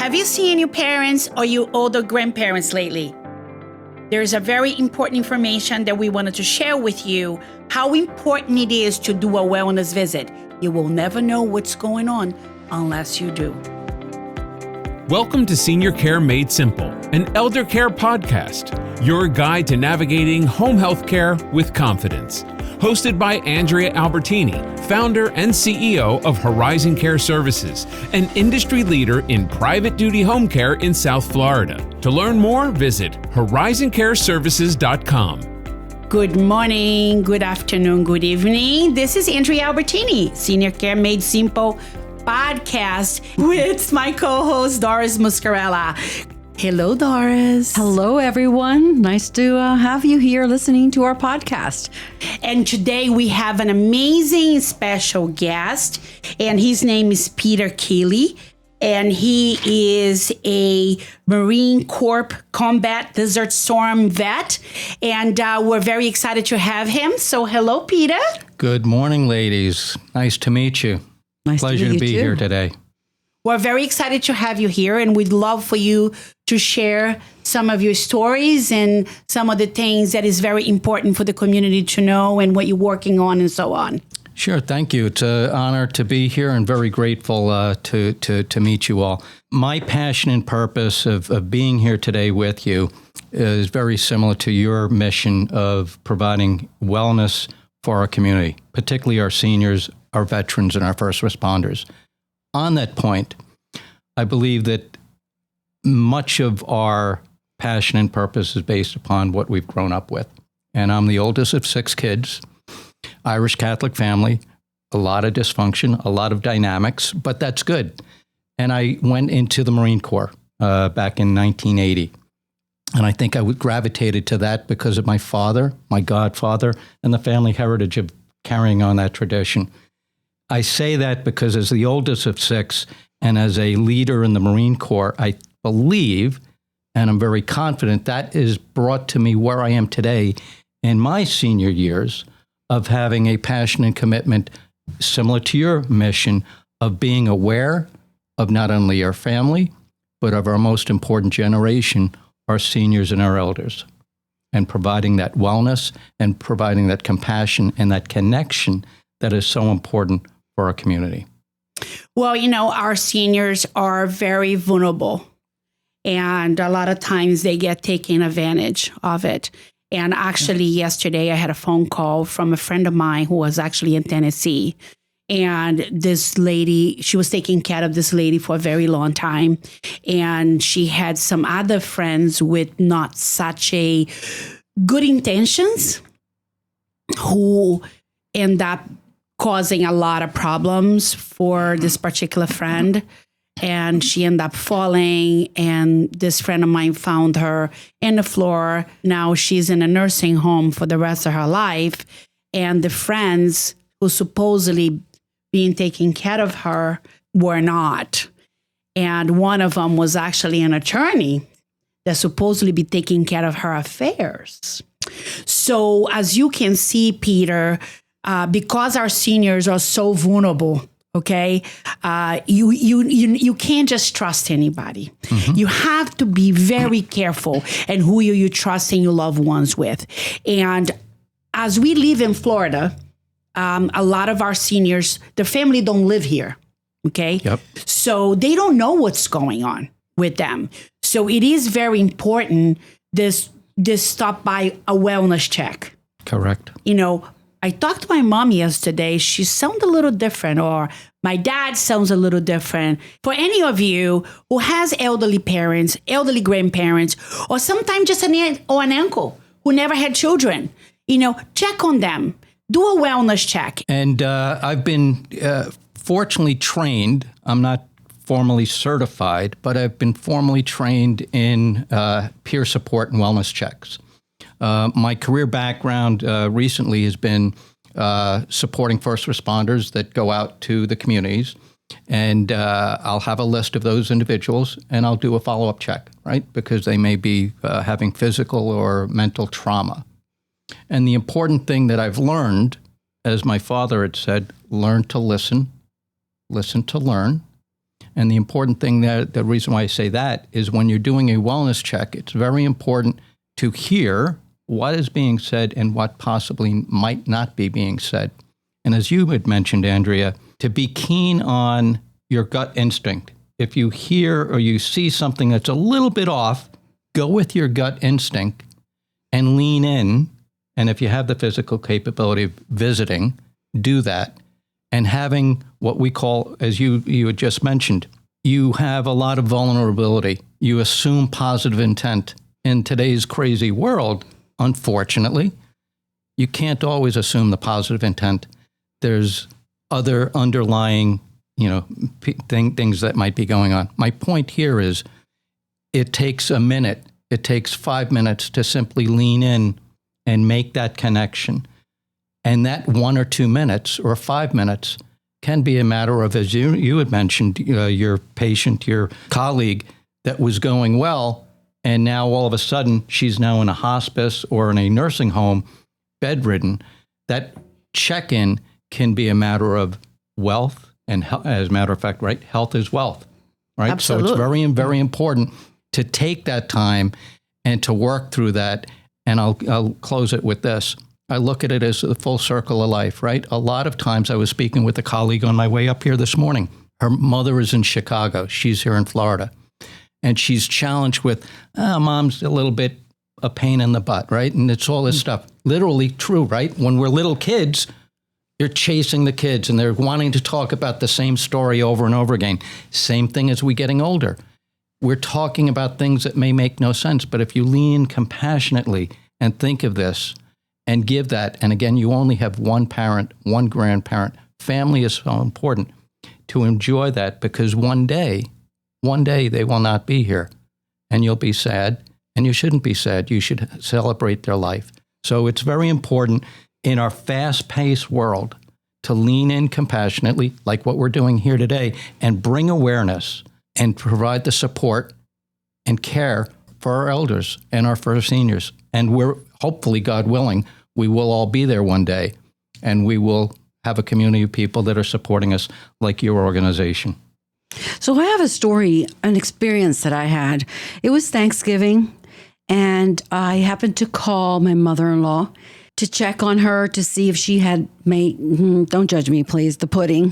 Have you seen your parents or your older grandparents lately? There's a very important information that we wanted to share with you, how important it is to do a wellness visit. You will never know what's going on unless you do. Welcome to Senior Care Made Simple, an elder care podcast, your guide to navigating home health care with confidence. Hosted by Andrea Albertini, founder and CEO of Horizon Care Services, an industry leader in private duty home care in South Florida. To learn more, visit horizoncareservices.com. Good morning, good afternoon, good evening. This is Andrea Albertini, Senior Care Made Simple podcast with my co-host Doris Muscarella. Hello, Doris. Hello, everyone. Nice to have you here listening to our podcast. And today we have an amazing special guest, and his name is Peter Keiley, and he is a Marine Corps Combat Desert Storm vet, and we're very excited to have him. So hello, Peter. Good morning, ladies. Nice to meet you. Pleasure to be here today. We're very excited to have you here, and we'd love for you to share some of your stories and some of the things that is very important for the community to know and what you're working on and so on. Sure. Thank you. It's an honor to be here and very grateful to meet you all. My passion and purpose of being here today with you is very similar to your mission of providing wellness for our community, particularly our seniors, our veterans, and our first responders. On that point, I believe that much of our passion and purpose is based upon what we've grown up with. And I'm the oldest of 6 kids, Irish Catholic family, a lot of dysfunction, a lot of dynamics, but that's good. And I went into the Marine Corps back in 1980. And I think I gravitated to that because of my father, my godfather, and the family heritage of carrying on that tradition. I say that because as the oldest of 6 and as a leader in the Marine Corps, I believe, and I'm very confident, that is brought to me where I am today in my senior years of having a passion and commitment similar to your mission of being aware of not only our family, but of our most important generation, our seniors and our elders, and providing that wellness and providing that compassion and that connection that is so important for our community. Well, you know, our seniors are very vulnerable, and a lot of times they get taken advantage of it. And actually, yesterday I had a phone call from a friend of mine who was actually in Tennessee. And this lady, she was taking care of this lady for a very long time. And she had some other friends with not such a good intentions who end up causing a lot of problems for this particular friend. And she ended up falling, and this friend of mine found her in the floor. Now she's in a nursing home for the rest of her life. And the friends who supposedly being taken care of her were not. And one of them was actually an attorney that supposedly be taking care of her affairs. So as you can see, Peter, because our seniors are so vulnerable, okay, you can't just trust anybody. Mm-hmm. You have to be very careful in who you trusting your loved ones with. And as we live in Florida, a lot of our seniors, their family don't live here, okay? Yep. So they don't know what's going on with them. So it is very important this stop by a wellness check. Correct. You know, I talked to my mom yesterday. She sounded a little different, or my dad sounds a little different. For any of you who has elderly parents, elderly grandparents, or sometimes just an aunt or an uncle who never had children, you know, check on them. Do a wellness check. And I've been fortunately trained. I'm not formally certified, but I've been formally trained in peer support and wellness checks. My career background recently has been supporting first responders that go out to the communities. And I'll have a list of those individuals, and I'll do a follow-up check, right? Because they may be having physical or mental trauma. And the important thing that I've learned, as my father had said, learn to listen to learn, And the important thing, the reason why I say that is when you're doing a wellness check, it's very important to hear what is being said and what possibly might not be being said. And as you had mentioned, Andrea, to be keen on your gut instinct. If you hear or you see something that's a little bit off, go with your gut instinct and lean in. And if you have the physical capability of visiting, do that. And having what we call, as you had just mentioned, you have a lot of vulnerability. You assume positive intent. In today's crazy world, unfortunately, you can't always assume the positive intent. There's other underlying, things that might be going on. My point here is it takes a minute. It takes 5 minutes to simply lean in and make that connection. And that 1 or 2 minutes or 5 minutes can be a matter of, as you had mentioned, your patient, your colleague that was going well, and now all of a sudden she's now in a hospice or in a nursing home, bedridden. That check-in can be a matter of wealth, and as a matter of fact, right, health is wealth, right? Absolutely. So it's very, very important to take that time and to work through that. And I'll close it with this. I look at it as the full circle of life, right? A lot of times I was speaking with a colleague on my way up here this morning. Her mother is in Chicago. She's here in Florida. And she's challenged with, mom's a little bit a pain in the butt, right? And it's all this stuff. Literally true, right? When we're little kids, you're chasing the kids and they're wanting to talk about the same story over and over again. Same thing as we getting older. We're talking about things that may make no sense, but if you lean compassionately and think of this and give that, and again, you only have one parent, one grandparent, family is so important to enjoy that, because one day they will not be here and you'll be sad, and you shouldn't be sad. You should celebrate their life. So it's very important in our fast-paced world to lean in compassionately, like what we're doing here today, and bring awareness and provide the support and care for our elders and our first seniors. And we're hopefully, God willing, we will all be there one day, and we will have a community of people that are supporting us like your organization. So I have a story, an experience that I had. It was Thanksgiving, and I happened to call my mother-in-law to check on her to see if she had made, don't judge me, please, the pudding.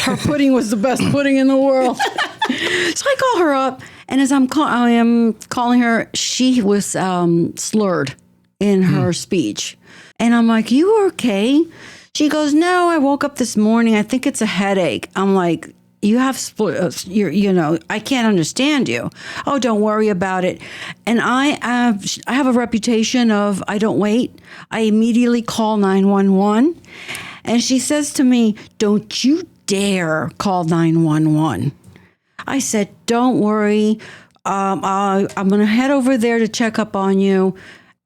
Her pudding was the best pudding in the world. So I call her up, and as I am calling her, she was slurred in her speech. And I'm like, you okay? She goes, no, I woke up this morning. I think it's a headache. I'm like, you have, I can't understand you. Oh, don't worry about it. And I have a reputation of, I don't wait. I immediately call 911. And she says to me, don't you dare call 911. I said, don't worry. I'm going to head over there to check up on you.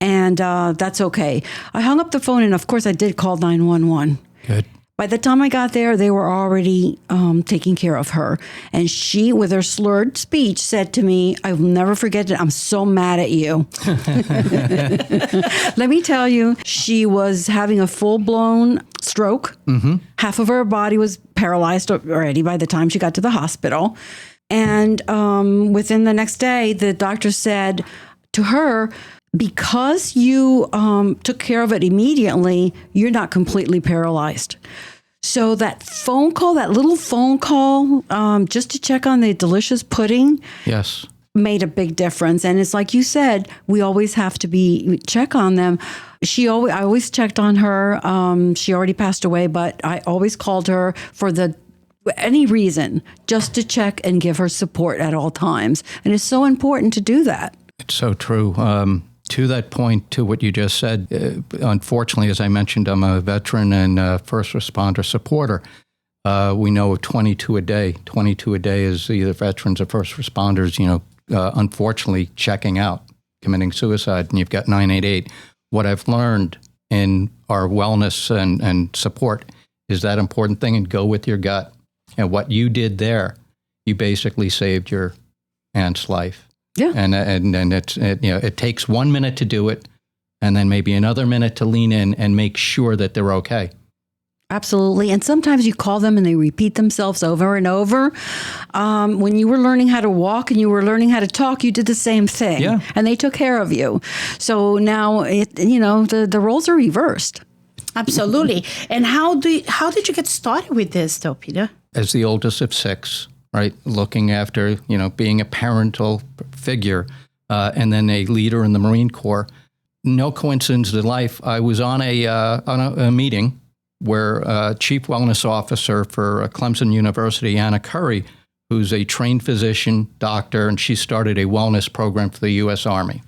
And that's okay. I hung up the phone, and of course I did call 911. Good. By the time I got there, they were already taking care of her. And she, with her slurred speech, said to me, I will never forget it. I'm so mad at you. Let me tell you, she was having a full-blown stroke. Mm-hmm. Half of her body was paralyzed already by the time she got to the hospital. And within the next day, the doctor said to her, because you took care of it immediately, you're not completely paralyzed. So that phone call, that little phone call, just to check on the delicious pudding, yes, made a big difference. And it's like you said, we always have to check on them. I always checked on her. She already passed away, but I always called her for any reason, just to check and give her support at all times. And it's so important to do that. It's so true. To that point, to what you just said, unfortunately, as I mentioned, I'm a veteran and first responder supporter. We know of 22 a day. 22 a day is either veterans or first responders, unfortunately checking out, committing suicide, and you've got 988. What I've learned in our wellness and support is that important thing, and go with your gut. And what you did there, you basically saved your aunt's life. Yeah. And it takes 1 minute to do it, and then maybe another minute to lean in and make sure that they're okay. Absolutely. And sometimes you call them and they repeat themselves over and over. When you were learning how to walk and you were learning how to talk, you did the same thing. Yeah. And they took care of you. So now, the roles are reversed. Absolutely. And how did you get started with this, though, Peter? As the oldest of 6, right, looking after, being a parental figure, and then a leader in the Marine Corps. No coincidence in life. I was on a meeting where Chief Wellness Officer for Clemson University, Anna Curry, who's a trained physician, doctor, and she started a wellness program for the U.S. Army.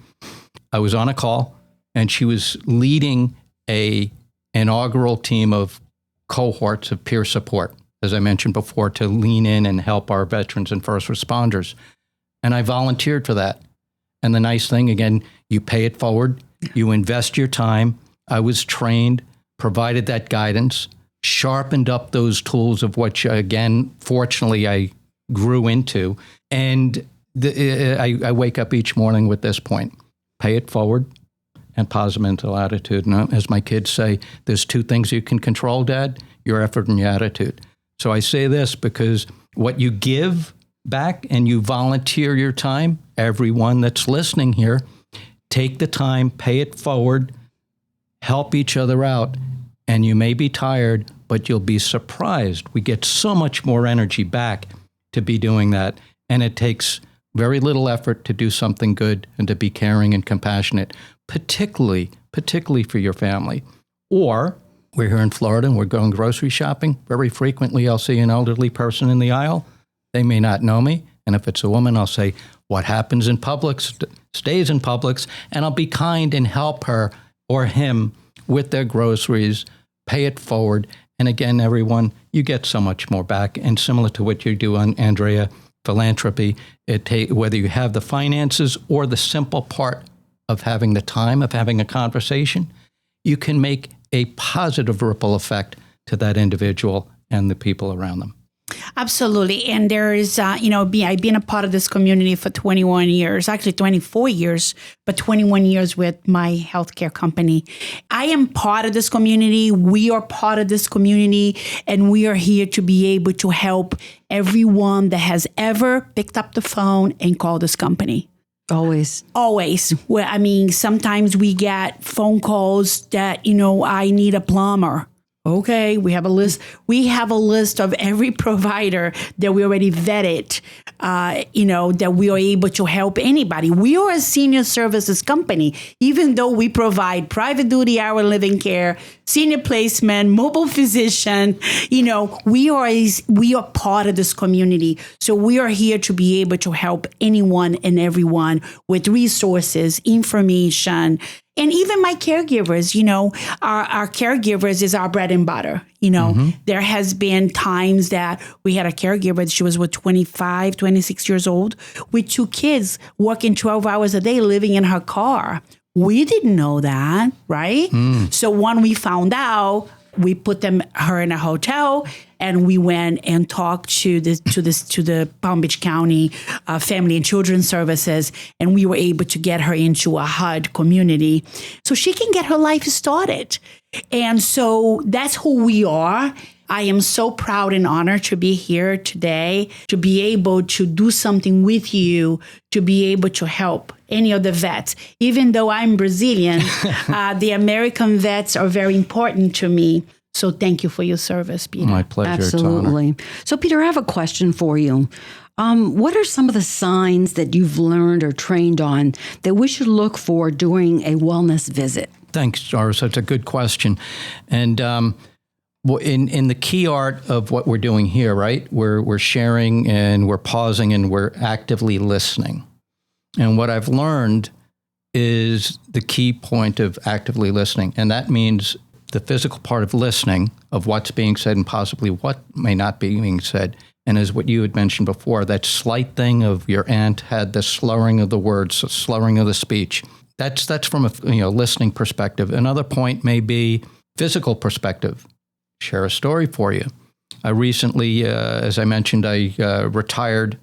I was on a call, and she was leading a inaugural team of cohorts of peer support, as I mentioned before, to lean in and help our veterans and first responders. And I volunteered for that. And the nice thing, again, you pay it forward, you invest your time. I was trained, provided that guidance, sharpened up those tools of which, again, fortunately, I grew into. And I wake up each morning with this point: pay it forward and positive mental attitude. And as my kids say, there's 2 things you can control, Dad: your effort and your attitude. So I say this because what you give back and you volunteer your time, everyone that's listening here, take the time, pay it forward, help each other out. And you may be tired, but you'll be surprised. We get so much more energy back to be doing that. And it takes very little effort to do something good and to be caring and compassionate, particularly for your family. Or we're here in Florida and we're going grocery shopping. Very frequently, I'll see an elderly person in the aisle. They may not know me. And if it's a woman, I'll say, what happens in Publix stays in Publix. And I'll be kind and help her or him with their groceries, pay it forward. And again, everyone, you get so much more back. And similar to what you do on Andrea, philanthropy, whether you have the finances or the simple part of having the time, of having a conversation, you can make a positive ripple effect to that individual and the people around them. Absolutely. And there is, I've been a part of this community for 21 years, actually 24 years, but 21 years with my healthcare company. I am part of this community. We are part of this community, and we are here to be able to help everyone that has ever picked up the phone and called this company. Always. Well, sometimes we get phone calls that, I need a plumber. Okay, we have a list. We have a list of every provider that we already vetted, that we are able to help anybody. We are a senior services company, even though we provide private duty hour living care, senior placement, mobile physician. We are part of this community. So we are here to be able to help anyone and everyone with resources, information. And even my caregivers, our caregivers is our bread and butter. There has been times that we had a caregiver, she was 25, 26 years old with 2 kids working 12 hours a day, living in her car. We didn't know that, right? So when we found out, we put her in a hotel, and we went and talked to the Palm Beach County Family and Children's Services, and we were able to get her into a HUD community so she can get her life started. And so that's who we are. I am so proud and honored to be here today, to be able to do something with you, to be able to help any of the vets. Even though I'm Brazilian, the American vets are very important to me. So thank you for your service, Peter. My pleasure. Absolutely. So, Peter, I have a question for you. What are some of the signs that you've learned or trained on that we should look for during a wellness visit? Thanks, Doris. That's a good question. And in the key art of what we're doing here, right? We're sharing and we're pausing and we're actively listening. And what I've learned is the key point of actively listening. And that means the physical part of listening, of what's being said and possibly what may not be being said. And as what you had mentioned before, that slight thing of your aunt had the slurring of the words, slurring of the speech. That's from a listening perspective. Another point may be physical perspective. Share a story for you. I recently, as I mentioned, I retired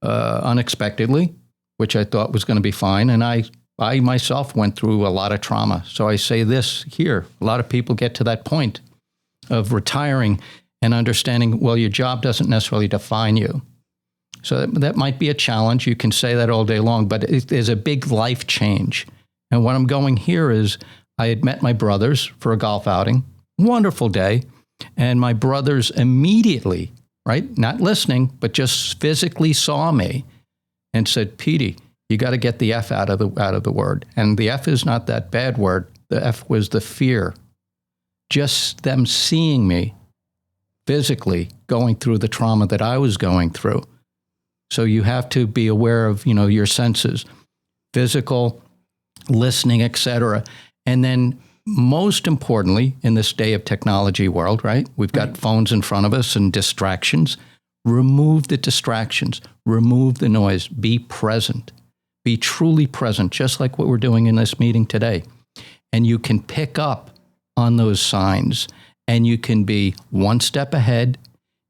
unexpectedly, which I thought was going to be fine. And I myself went through a lot of trauma. So I say this here. A lot of people get to that point of retiring and understanding, well, your job doesn't necessarily define you. So that might be a challenge. You can say that all day long, but it is a big life change. And what I'm going here is I had met my brothers for a golf outing. Wonderful day. And my brothers immediately, right, not listening, but just physically saw me and said, Petey, you got to get the F out of the word. And the F is not that bad word. The F was the fear. Just them seeing me physically going through the trauma that I was going through. So you have to be aware of, your senses, physical, listening, etc. And then most importantly, in this day of technology world, right? We've got phones in front of us and distractions. Remove the distractions, remove the noise, be present, be truly present, just like what we're doing in this meeting today. And you can pick up on those signs and you can be one step ahead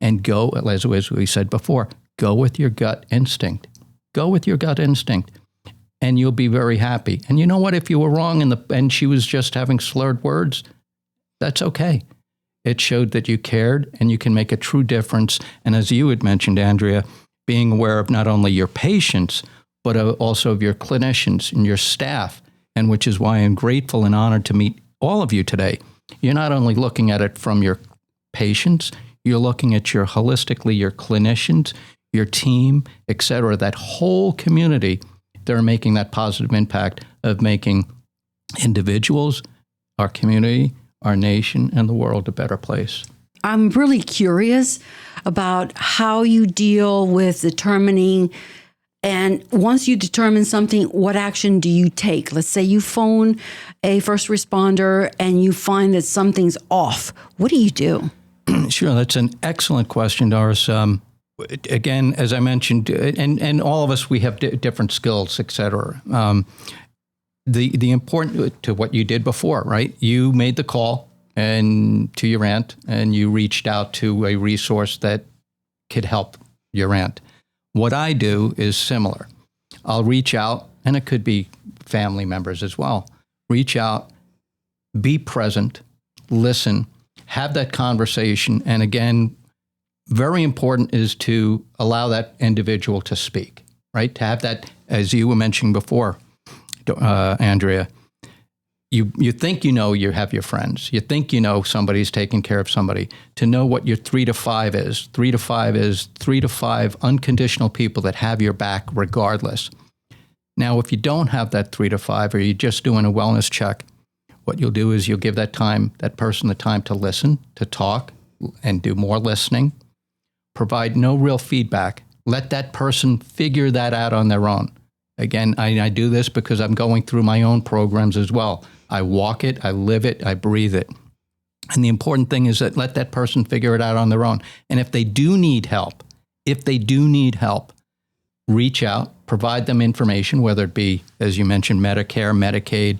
and go, as we said before, go with your gut instinct. Go with your gut instinct, and you'll be very happy. And you know what? If you were wrong and she was just having slurred words, that's okay. It showed that you cared, and you can make a true difference. And as you had mentioned, Andrea, being aware of not only your patients, but also of your clinicians and your staff, and which is why I'm grateful and honored to meet all of you today. You're not only looking at it from your patients, you're looking at your holistically, your clinicians, your team, et cetera, that whole community. They're making that positive impact of making individuals, our community, our nation, and the world a better place. I'm really curious about how you deal with determining, and once you determine something, what action do you take? Let's say you phone a first responder and you find that something's off. What do you do? Sure, that's an excellent question, Doris. Again, as I mentioned, and all of us, we have different skills, et cetera. The important to what you did before, right? You made the call and to your aunt, and you reached out to a resource that could help your aunt. What I do is similar. I'll reach out, and it could be family members as well. Reach out, be present, listen, have that conversation, and again, very important is to allow that individual to speak, right? To have that, as you were mentioning before, Andrea, you think you have your friends. You think somebody's taking care of somebody. To know what your 3 to 5 is. 3 to 5 is 3 to 5 unconditional people that have your back regardless. Now, if you don't have that 3 to 5, or you're just doing a wellness check, what you'll do is you'll give that person the time to listen, to talk, and do more listening. Provide no real feedback. Let that person figure that out on their own. Again, I do this because I'm going through my own programs as well. I walk it, I live it, I breathe it. And the important thing is that let that person figure it out on their own. And if they do need help, reach out, provide them information, whether it be, as you mentioned, Medicare, Medicaid,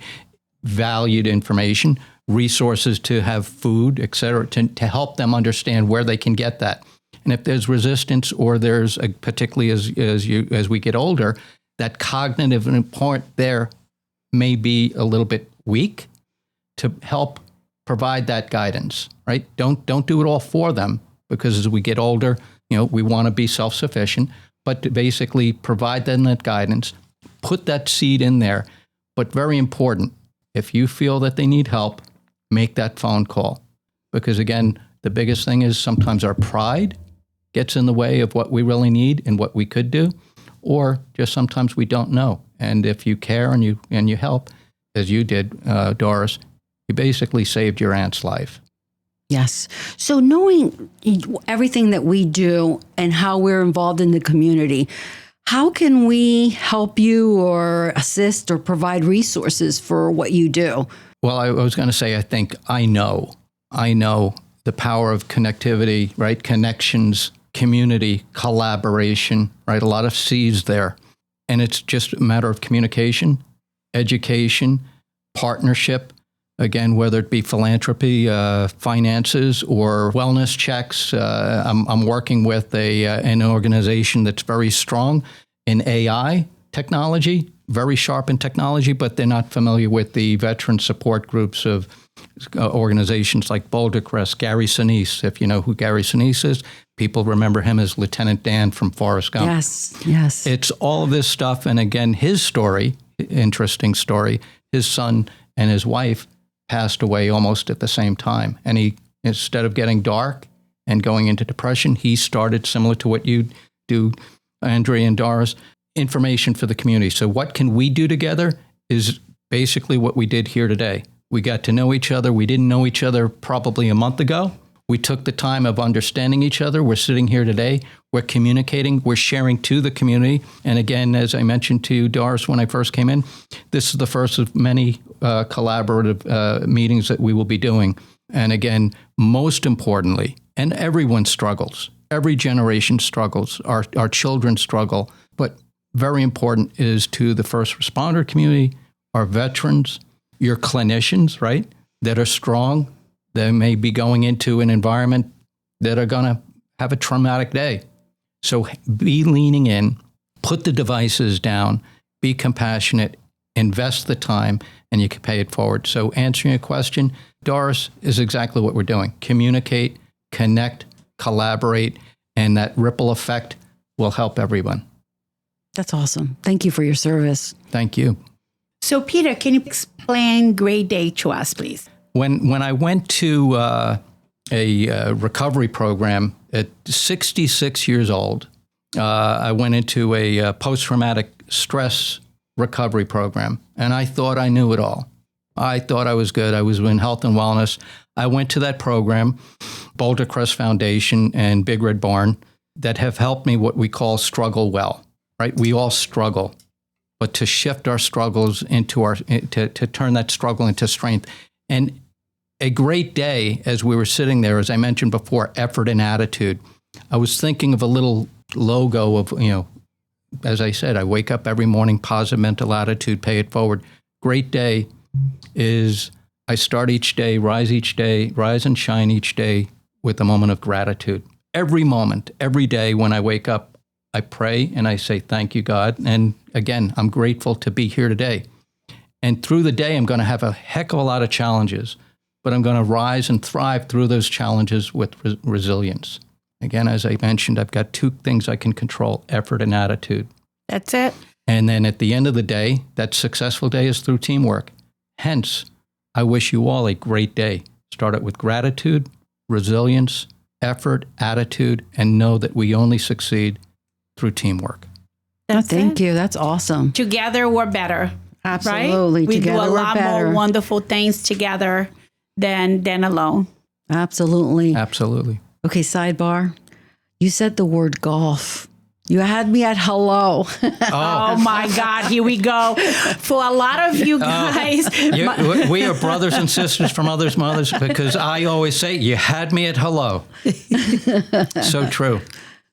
valued information, resources to have food, et cetera, to help them understand where they can get that. And if there's resistance, or there's particularly as we get older, that cognitive part there may be a little bit weak, to help provide that guidance, right? Don't do it all for them, because as we get older, we want to be self-sufficient, but to basically provide them that guidance, put that seed in there. But very important, if you feel that they need help, make that phone call. Because again, the biggest thing is sometimes our pride gets in the way of what we really need and what we could do, or just sometimes we don't know. And if you care and you help, as you did, Doris, you basically saved your aunt's life. Yes. So knowing everything that we do and how we're involved in the community, how can we help you or assist or provide resources for what you do? Well, I was going to say, I know the power of connectivity, right? Connections, community, collaboration, right? A lot of C's there. And it's just a matter of communication, education, partnership. Again, whether it be philanthropy, finances, or wellness checks. I'm working with an organization that's very strong in AI, technology, very sharp in technology, but they're not familiar with the veteran support groups of organizations like Boulder Crest, Gary Sinise. If you know who Gary Sinise is, people remember him as Lieutenant Dan from Forrest Gump. Yes. It's all of this stuff. And again, his story, interesting story, his son and his wife passed away almost at the same time. And he, instead of getting dark and going into depression, he started similar to what you do, Andrea and Doris, information for the community. So what can we do together is basically what we did here today. We got to know each other. We didn't know each other probably a month ago. We took the time of understanding each other. We're sitting here today. We're communicating. We're sharing to the community. And again, as I mentioned to you, Doris, when I first came in, this is the first of many collaborative meetings that we will be doing. And again, most importantly, and everyone struggles. Every generation struggles. Our children struggle. But very important is to the first responder community, our veterans, your clinicians, right, that are strong. They may be going into an environment that are going to have a traumatic day. So be leaning in, put the devices down, be compassionate, invest the time, and you can pay it forward. So answering your question, Doris, is exactly what we're doing. Communicate, connect, collaborate, and that ripple effect will help everyone. That's awesome. Thank you for your service. Thank you. So, Peter, can you explain Great Day to us, please? When I went to a recovery program at 66 years old, I went into a post-traumatic stress recovery program, and I thought I knew it all. I thought I was good. I was in health and wellness. I went to that program, Boulder Crest Foundation and Big Red Barn, that have helped me what we call struggle well, right? We all struggle. But to shift our struggles into to turn that struggle into strength. And a great day, as we were sitting there, as I mentioned before, effort and attitude. I was thinking of a little logo of, as I said, I wake up every morning, positive mental attitude, pay it forward. Great day is I start each day, rise and shine each day with a moment of gratitude. Every moment, every day when I wake up, I pray and I say, thank you, God. And again, I'm grateful to be here today. And through the day, I'm going to have a heck of a lot of challenges, but I'm going to rise and thrive through those challenges with resilience. Again, as I mentioned, I've got two things I can control, effort and attitude. That's it. And then at the end of the day, that successful day is through teamwork. Hence, I wish you all a great day. Start it with gratitude, resilience, effort, attitude, and know that we only succeed through teamwork. Thank you. That's awesome. Together, we're better. Absolutely. Right? We Together, do a we're lot better. more wonderful things together than alone. Absolutely. Absolutely. Okay, sidebar. You said the word golf. You had me at hello. Oh my God, here we go. For a lot of you guys. We are brothers and sisters from others' mothers because I always say, you had me at hello. So true.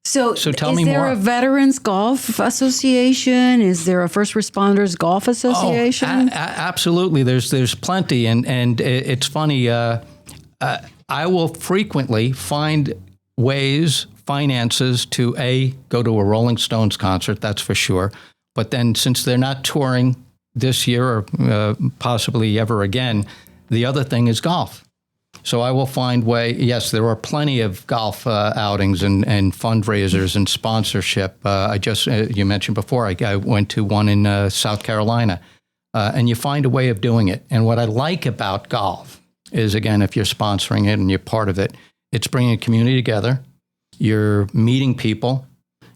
So tell is me there more. a Veterans Golf Association? Is there a First Responders Golf Association? Absolutely. There's plenty. And it's funny. I will frequently find finances to go to a Rolling Stones concert, that's for sure. But then since they're not touring this year or possibly ever again, the other thing is golf. So I will find yes, there are plenty of golf outings and fundraisers and sponsorship. You mentioned before, I went to one in South Carolina, and you find a way of doing it. And what I like about golf is, again, if you're sponsoring it and you're part of it, it's bringing a community together. You're meeting people.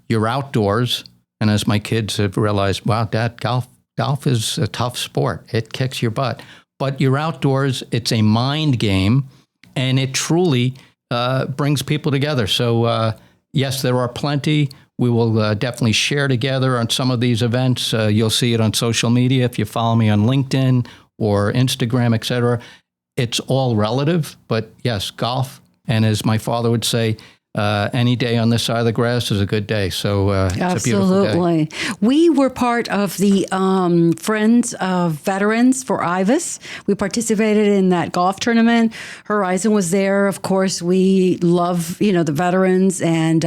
You're outdoors. And as my kids have realized, wow, Dad, golf is a tough sport. It kicks your butt. But you're outdoors. It's a mind game, and it truly brings people together. So, yes, there are plenty. We will definitely share together on some of these events. You'll see it on social media if you follow me on LinkedIn or Instagram, et cetera. It's all relative, but yes, golf. And as my father would say, any day on this side of the grass is a good day. So it's a beautiful day. Absolutely. We were part of the Friends of Veterans for IVAS. We participated in that golf tournament. Horizon was there. Of course, we love, the veterans, and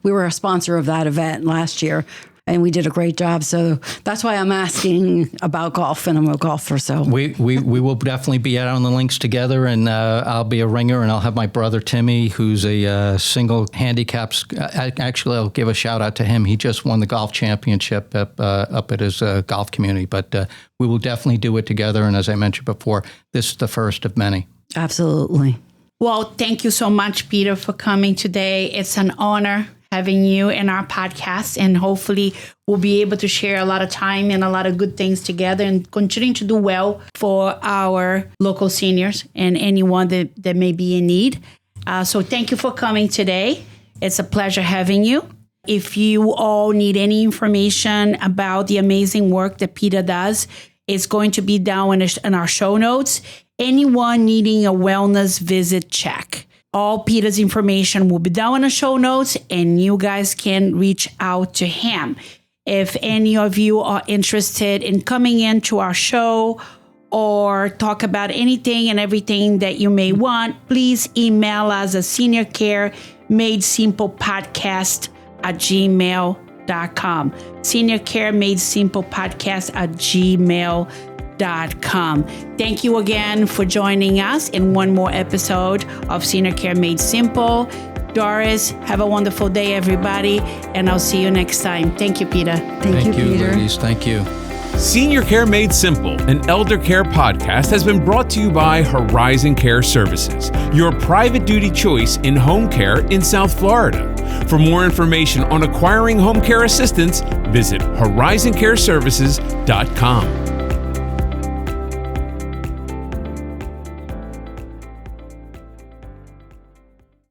we were a sponsor of that event last year. and we did a great job. So that's why I'm asking about golf, and I'm a golfer. So we will definitely be out on the links together, and I'll be a ringer, and I'll have my brother Timmy, who's a single handicaps. Actually, I'll give a shout out to him. He just won the golf championship up at his golf community. But we will definitely do it together. And as I mentioned before, this is the first of many. absolutely. Well, thank you so much, Peter, for coming today. It's an honor having you in our podcast, and hopefully we'll be able to share a lot of time and a lot of good things together and continue to do well for our local seniors and anyone that may be in need. So thank you for coming today. It's a pleasure having you. If you all need any information about the amazing work that Peter does, it's going to be down in our show notes. Anyone needing a wellness visit, check. All Peter's information will be down in the show notes, and you guys can reach out to him. If any of you are interested in coming into our show or talk about anything and everything that you may want, please email us at seniorcaremadesimple@gmail.com. seniorcaremadesimple@gmail.com. Thank you again for joining us in one more episode of Senior Care Made Simple. Doris, have a wonderful day, everybody, and I'll see you next time. Thank you, Peter. Thank you, Peter. Ladies. Thank you. Senior Care Made Simple, an elder care podcast, has been brought to you by Horizon Care Services, your private duty choice in home care in South Florida. For more information on acquiring home care assistance, visit horizoncareservices.com.